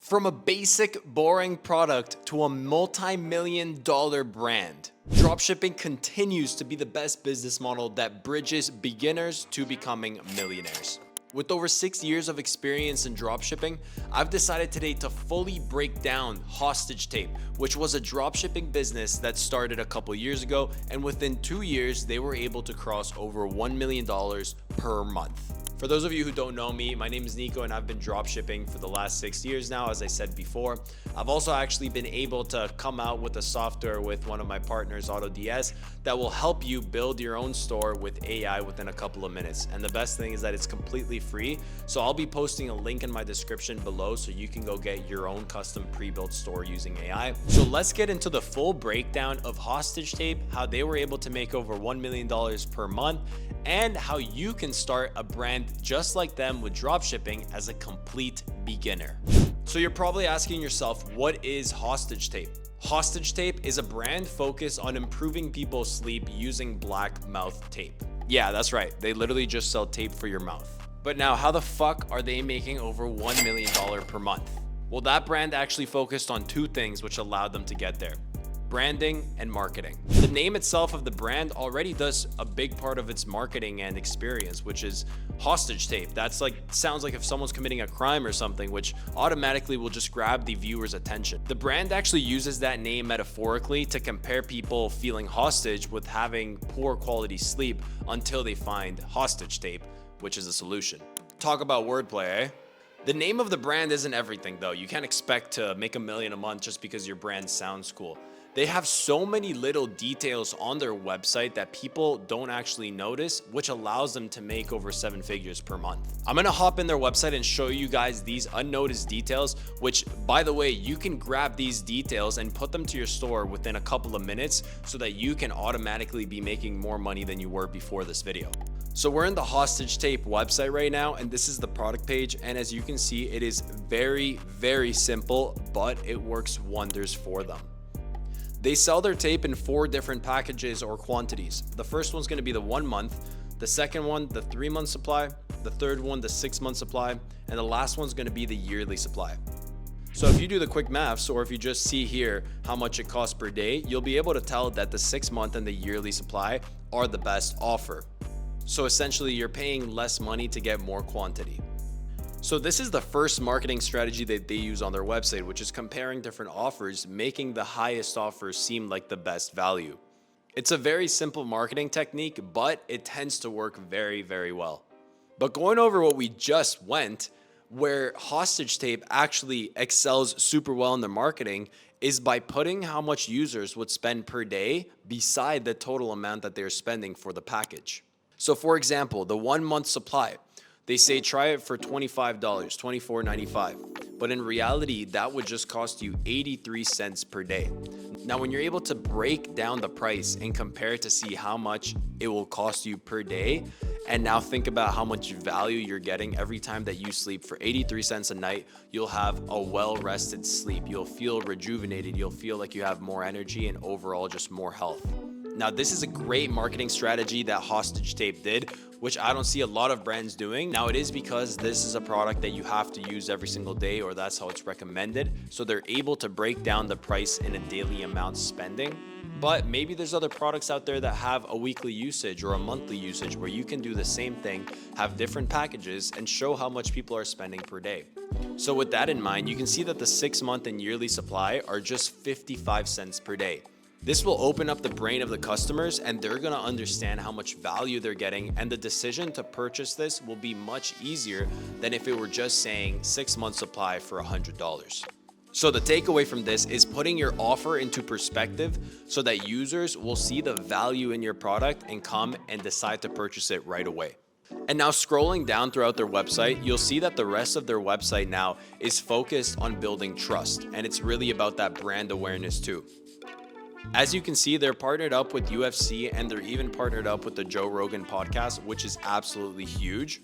From a basic, boring product to a multi-million-dollar brand, dropshipping continues to be the best business model that bridges beginners to becoming millionaires. With over 6 years of experience in dropshipping, I've decided today to fully break down Hostage Tape, which was a dropshipping business that started a couple years ago, and within 2 years, they were able to cross over $1 million per month. For those of you who don't know me, my name is Nico and I've been dropshipping for the last 6 years now, as I said before. I've also actually been able to come out with a software with one of my partners, AutoDS, that will help you build your own store with AI within a couple of minutes. And the best thing is that it's completely free. So I'll be posting a link in my description below so you can go get your own custom pre-built store using AI. So let's get into the full breakdown of Hostage Tape, how they were able to make over $1 million per month, and how you can start a brand just like them with dropshipping as a complete beginner. So you're probably asking yourself, what is Hostage Tape? Hostage Tape is a brand focused on improving people's sleep using black mouth tape. Yeah, that's right. They literally just sell tape for your mouth. But now, how the fuck are they making over $1 million per month? Well, that brand actually focused on two things which allowed them to get there: branding and marketing. The name itself of the brand already does a big part of its marketing and experience, which is hostage tape. That's sounds like if someone's committing a crime or something, which automatically will just grab the viewer's attention. The brand actually uses that name metaphorically to compare people feeling hostage with having poor quality sleep until they find hostage tape, which is a solution. Talk about wordplay, eh? The name of the brand isn't everything though. You can't expect to make $1 million a month just because your brand sounds cool. They have so many little details on their website that people don't actually notice, which allows them to make over 7 figures per month. I'm gonna hop in their website and show you guys these unnoticed details, which, by the way, you can grab these details and put them to your store within a couple of minutes so that you can automatically be making more money than you were before this video. So we're in the Hostage Tape website right now, and this is the product page. And as you can see, it is very, very simple, but it works wonders for them. They sell their tape in 4 different packages or quantities. The first one's gonna be the 1 month, the second one, the 3-month supply, the third one, the 6-month supply, and the last one's gonna be the yearly supply. So if you do the quick maths, or if you just see here how much it costs per day, you'll be able to tell that the 6-month and the yearly supply are the best offer. So essentially you're paying less money to get more quantity. So this is the first marketing strategy that they use on their website, which is comparing different offers, making the highest offer seem like the best value. It's a very simple marketing technique, but it tends to work very, very well. But going over what we just went, where Hostage Tape actually excels super well in their marketing is by putting how much users would spend per day beside the total amount that they're spending for the package. So for example, the 1 month supply, they say try it for $25, $24.95. But in reality, that would just cost you 83 cents per day. Now, when you're able to break down the price and compare to see how much it will cost you per day, and now think about how much value you're getting every time that you sleep for 83 cents a night, you'll have a well-rested sleep. You'll feel rejuvenated. You'll feel like you have more energy and overall just more health. Now, this is a great marketing strategy that Hostage Tape did, which I don't see a lot of brands doing. Now, it is because this is a product that you have to use every single day, or that's how it's recommended. So they're able to break down the price in a daily amount spending. But maybe there's other products out there that have a weekly usage or a monthly usage where you can do the same thing, have different packages, and show how much people are spending per day. So with that in mind, you can see that the 6-month and yearly supply are just 55 cents per day. This will open up the brain of the customers, and they're gonna understand how much value they're getting, and the decision to purchase this will be much easier than if it were just saying 6-month supply for $100. So the takeaway from this is putting your offer into perspective so that users will see the value in your product and come and decide to purchase it right away. And now scrolling down throughout their website, you'll see that the rest of their website now is focused on building trust, and it's really about that brand awareness too. As you can see, they're partnered up with UFC, and they're even partnered up with the Joe Rogan podcast, which is absolutely huge.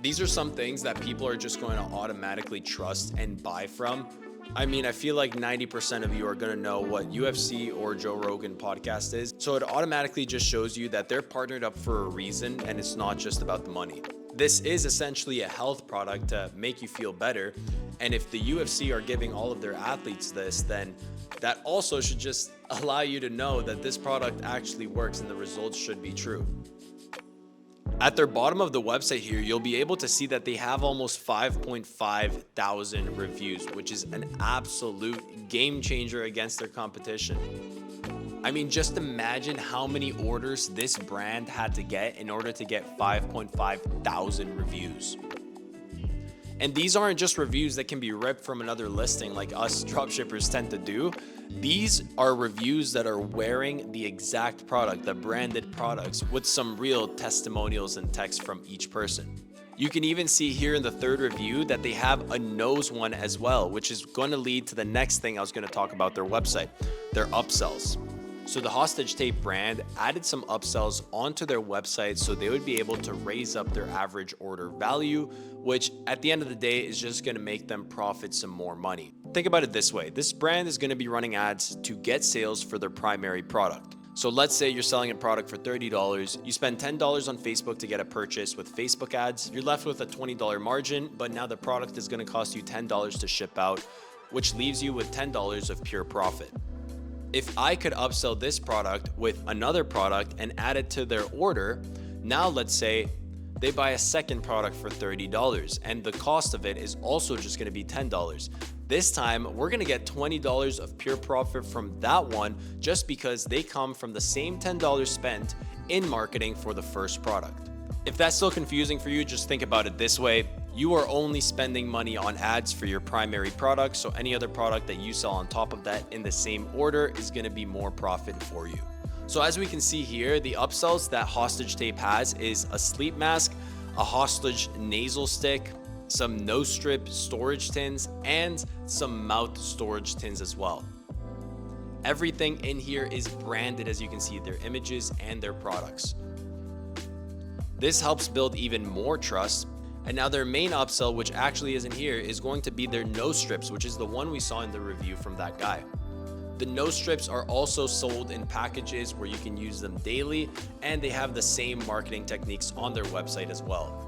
These are some things that people are just going to automatically trust and buy from. I mean, I feel like 90% of you are going to know what UFC or Joe Rogan podcast is. So it automatically just shows you that they're partnered up for a reason, and it's not just about the money. This is essentially a health product to make you feel better. And if the UFC are giving all of their athletes this, then that also should just allow you to know that this product actually works and the results should be true. At their bottom of the website here, you'll be able to see that they have almost 5.5 thousand reviews, which is an absolute game changer against their competition. I mean, just imagine how many orders this brand had to get in order to get 5.5 thousand reviews. And these aren't just reviews that can be ripped from another listing like us dropshippers tend to do. These are reviews that are wearing the exact product, the branded products, with some real testimonials and text from each person. You can even see here in the third review that they have a nose one as well, which is going to lead to the next thing I was going to talk about their website, their upsells. So the Hostage Tape brand added some upsells onto their website so they would be able to raise up their average order value, which at the end of the day is just going to make them profit some more money. Think about it this way. This brand is going to be running ads to get sales for their primary product. So let's say you're selling a product for $30, you spend $10 on Facebook to get a purchase with Facebook ads, you're left with a $20 margin, but now the product is going to cost you $10 to ship out, which leaves you with $10 of pure profit. If I could upsell this product with another product and add it to their order, now let's say they buy a second product for $30 and the cost of it is also just going to be $10. This time, we're going to get $20 of pure profit from that one just because they come from the same $10 spent in marketing for the first product. If that's still confusing for you, just think about it this way. You are only spending money on ads for your primary product, so any other product that you sell on top of that in the same order is going to be more profit for you. So as we can see here, the upsells that Hostage Tape has is a sleep mask, a Hostage nasal stick, some nose strip storage tins, and some mouth storage tins as well. Everything in here is branded, as you can see, their images and their products. This helps build even more trust. And now their main upsell, which actually isn't here, is going to be their nose strips, which is the one we saw in the review from that guy. The nose strips are also sold in packages where you can use them daily, and they have the same marketing techniques on their website as well.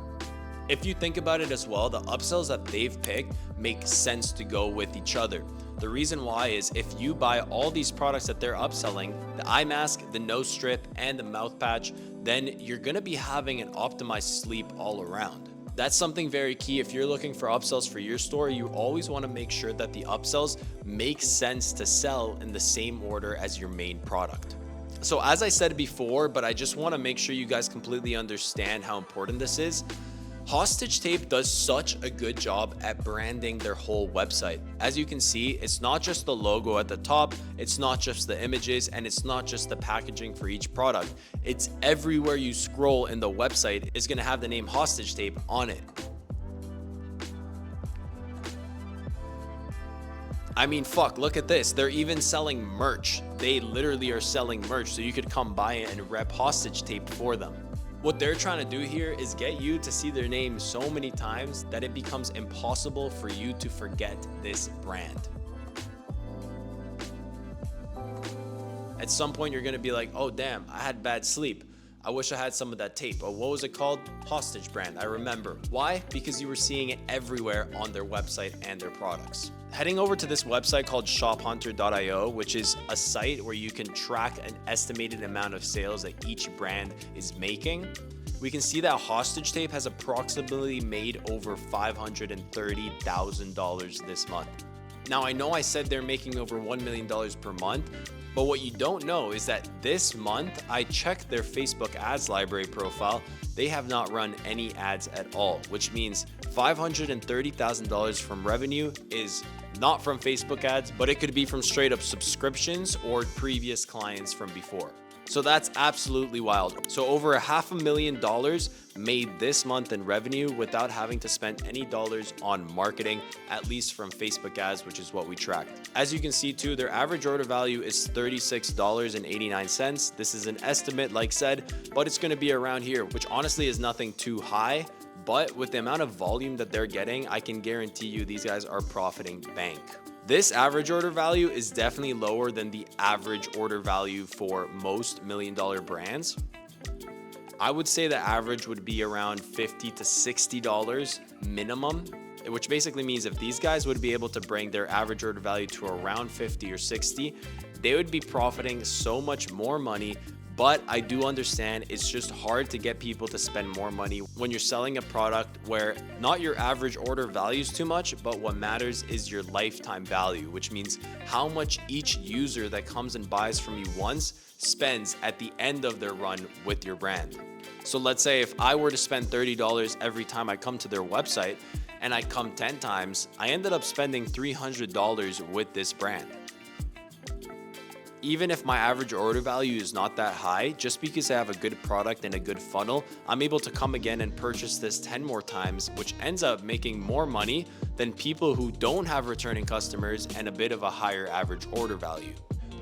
If you think about it as well, the upsells that they've picked make sense to go with each other. The reason why is if you buy all these products that they're upselling, the eye mask, the nose strip, and the mouth patch, then you're gonna be having an optimized sleep all around. That's something very key. If you're looking for upsells for your store, you always want to make sure that the upsells make sense to sell in the same order as your main product. So as I said before, but I just want to make sure you guys completely understand how important this is. Hostage Tape does such a good job at branding their whole website. As you can see, it's not just the logo at the top, it's not just the images, and it's not just the packaging for each product. It's everywhere you scroll in the website is going to have the name Hostage Tape on it. I mean, fuck, look at this. They're even selling merch. They literally are selling merch, so you could come buy it and rep Hostage Tape for them. What they're trying to do here is get you to see their name so many times that it becomes impossible for you to forget this brand. At some point, you're going to be like, oh, damn, I had bad sleep. I wish I had some of that tape. Or what was it called? Hostage brand. I remember. Why? Because you were seeing it everywhere on their website and their products. Heading over to this website called shophunter.io, which is a site where you can track an estimated amount of sales that each brand is making. We can see that Hostage Tape has approximately made over $530,000 this month. Now, I know I said they're making over $1 million per month, but what you don't know is that this month, I checked their Facebook ads library profile. They have not run any ads at all, which means $530,000 from revenue is not from Facebook ads, but it could be from straight up subscriptions or previous clients from before. So that's absolutely wild. So over $500,000 made this month in revenue without having to spend any dollars on marketing, at least from Facebook ads, which is what we tracked. As you can see too, their average order value is $36.89. This is an estimate, like said, but it's going to be around here, which honestly is nothing too high. But with the amount of volume that they're getting, I can guarantee you these guys are profiting bank. This average order value is definitely lower than the average order value for most $1 million brands. I would say the average would be around $50 to $60 minimum, which basically means if these guys would be able to bring their average order value to around 50 or 60, they would be profiting so much more money. But I do understand it's just hard to get people to spend more money when you're selling a product where not your average order value is too much, but what matters is your lifetime value, which means how much each user that comes and buys from you once spends at the end of their run with your brand. So let's say if I were to spend $30 every time I come to their website and I come 10 times, I ended up spending $300 with this brand. Even if my average order value is not that high, just because I have a good product and a good funnel, I'm able to come again and purchase this 10 more times, which ends up making more money than people who don't have returning customers and a bit of a higher average order value.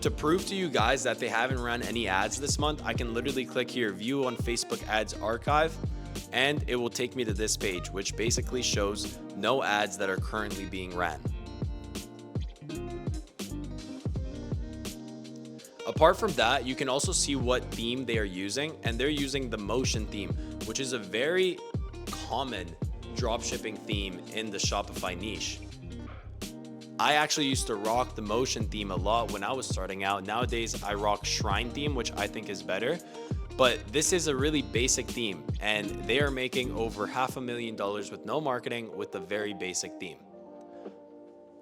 To prove to you guys that they haven't run any ads this month, I can literally click here, view on Facebook ads archive, and it will take me to this page, which basically shows no ads that are currently being ran. Apart from that, you can also see what theme they are using, and they're using the motion theme, which is a very common dropshipping theme in the Shopify niche. I actually used to rock the motion theme a lot when I was starting out. Nowadays, I rock shrine theme, which I think is better. But this is a really basic theme, and they are making over $500,000 with no marketing with a very basic theme.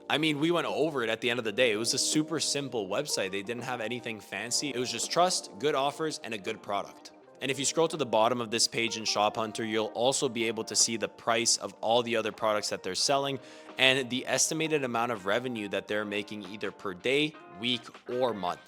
I mean, we went over it at the end of the day. It was a super simple website. They didn't have anything fancy. It was just trust, good offers, and a good product. And if you scroll to the bottom of this page in Shop Hunter, you'll also be able to see the price of all the other products that they're selling and the estimated amount of revenue that they're making either per day, week, or month.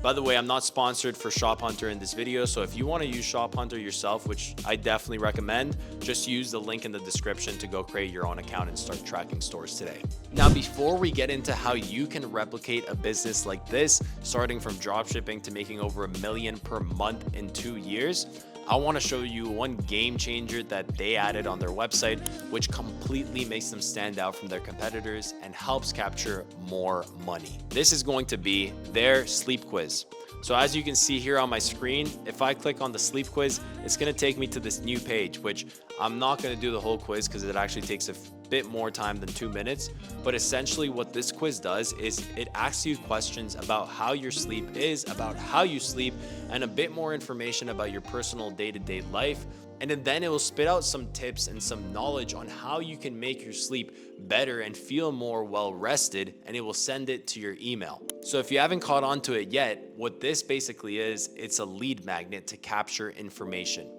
By the way, I'm not sponsored for Shop Hunter in this video, so if you want to use Shop Hunter yourself, which I definitely recommend, just use the link in the description to go create your own account and start tracking stores today. Now, before we get into how you can replicate a business like this, starting from dropshipping to making over $1 million per month in 2 years, I want to show you one game changer that they added on their website, which completely makes them stand out from their competitors and helps capture more money. This is going to be their sleep quiz. So as you can see here on my screen, if I click on the sleep quiz, it's going to take me to this new page, which I'm not going to do the whole quiz because it actually takes a bit more time than 2 minutes. But essentially what this quiz does is it asks you questions about how your sleep is, about how you sleep, and a bit more information about your personal day-to-day life. And then it will spit out some tips and some knowledge on how you can make your sleep better and feel more well rested, and it will send it to your email. So if you haven't caught on to it yet, what this basically is, it's a lead magnet to capture information.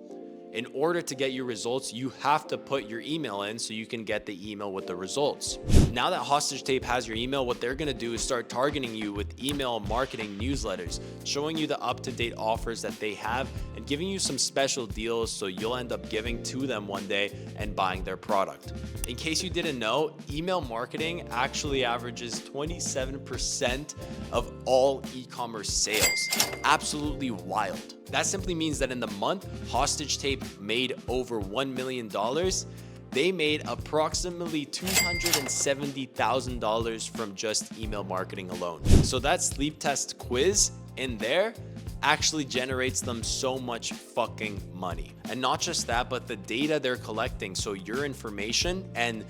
In order to get your results, you have to put your email in so you can get the email with the results. Now that Hostage Tape has your email, what they're gonna do is start targeting you with email marketing newsletters, showing you the up-to-date offers that they have and giving you some special deals so you'll end up giving to them one day and buying their product. In case you didn't know, email marketing actually averages 27% of all e-commerce sales. Absolutely wild. That simply means that in the month Hostage Tape made over $1 million, they made approximately $270,000 from just email marketing alone. So that sleep test quiz in there actually generates them so much fucking money. And not just that, but the data they're collecting, so your information and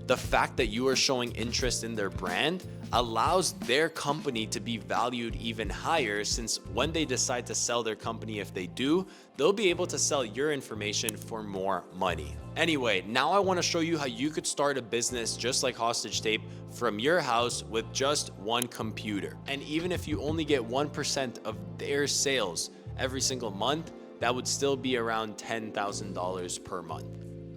the fact that you are showing interest in their brand allows their company to be valued even higher, since when they decide to sell their company, if they do, they'll be able to sell your information for more money. Anyway, now I want to show you how you could start a business just like Hostage Tape from your house with just one computer. And even if you only get 1% of their sales every single month, that would still be around $10,000 per month.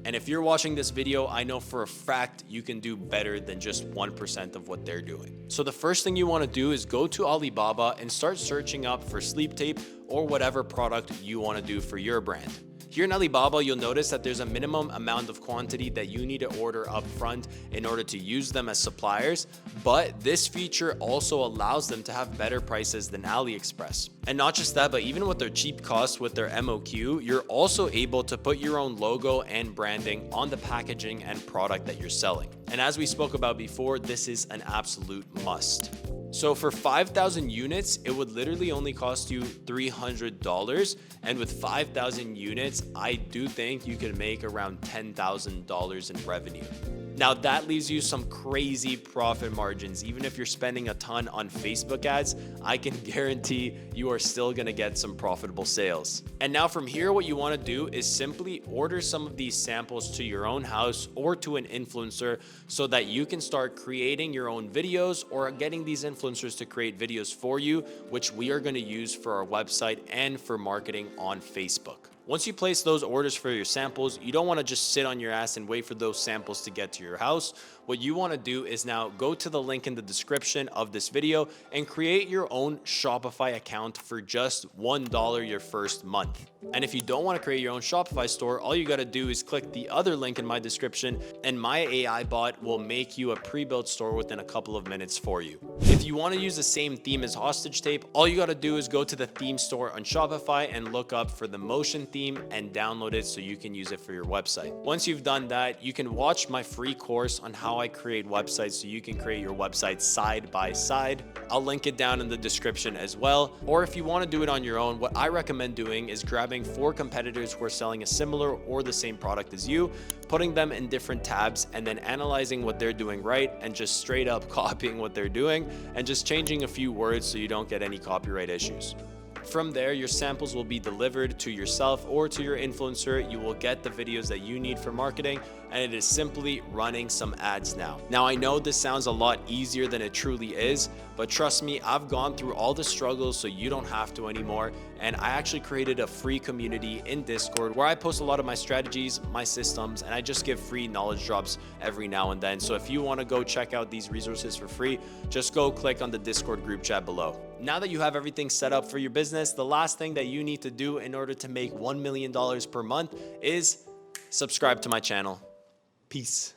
And if you're watching this video, I know for a fact you can do better than just 1% of what they're doing. So the first thing you want to do is go to Alibaba and start searching up for sleep tape or whatever product you want to do for your brand. Here in Alibaba, you'll notice that there's a minimum amount of quantity that you need to order up front in order to use them as suppliers, but this feature also allows them to have better prices than AliExpress. And not just that, but even with their cheap costs with their MOQ, you're also able to put your own logo and branding on the packaging and product that you're selling. And as we spoke about before, this is an absolute must. So for 5,000 units, it would literally only cost you $300. And with 5,000 units, I do think you can make around $10,000 in revenue. Now that leaves you some crazy profit margins. Even if you're spending a ton on Facebook ads, I can guarantee you are still gonna get some profitable sales. And now from here, what you wanna do is simply order some of these samples to your own house or to an influencer so that you can start creating your own videos or getting these influencers to create videos for you, which we are gonna use for our website and for marketing on Facebook. Once you place those orders for your samples, you don't want to just sit on your ass and wait for those samples to get to your house. What you want to do is now go to the link in the description of this video and create your own Shopify account for just $1 your first month. And if you don't want to create your own Shopify store, all you got to do is click the other link in my description and my AI bot will make you a pre-built store within a couple of minutes for you. If you want to use the same theme as Hostage Tape, all you got to do is go to the theme store on Shopify and look up for the motion theme and download it so you can use it for your website. Once you've done that, you can watch my free course on how I create websites so you can create your website side by side. I'll link it down in the description as well. Or if you want to do it on your own, what I recommend doing is grabbing 4 competitors who are selling a similar or the same product as you, putting them in different tabs and then analyzing what they're doing right and just straight up copying what they're doing and just changing a few words so you don't get any copyright issues. From there, your samples will be delivered to yourself or to your influencer. You will get the videos that you need for marketing, and it is simply running some ads now. Now, I know this sounds a lot easier than it truly is, but trust me, I've gone through all the struggles so you don't have to anymore. And I actually created a free community in Discord where I post a lot of my strategies, my systems, and I just give free knowledge drops every now and then. So if you want to go check out these resources for free, just go click on the Discord group chat below. Now that you have everything set up for your business, the last thing that you need to do in order to make $1 million per month is subscribe to my channel. Peace.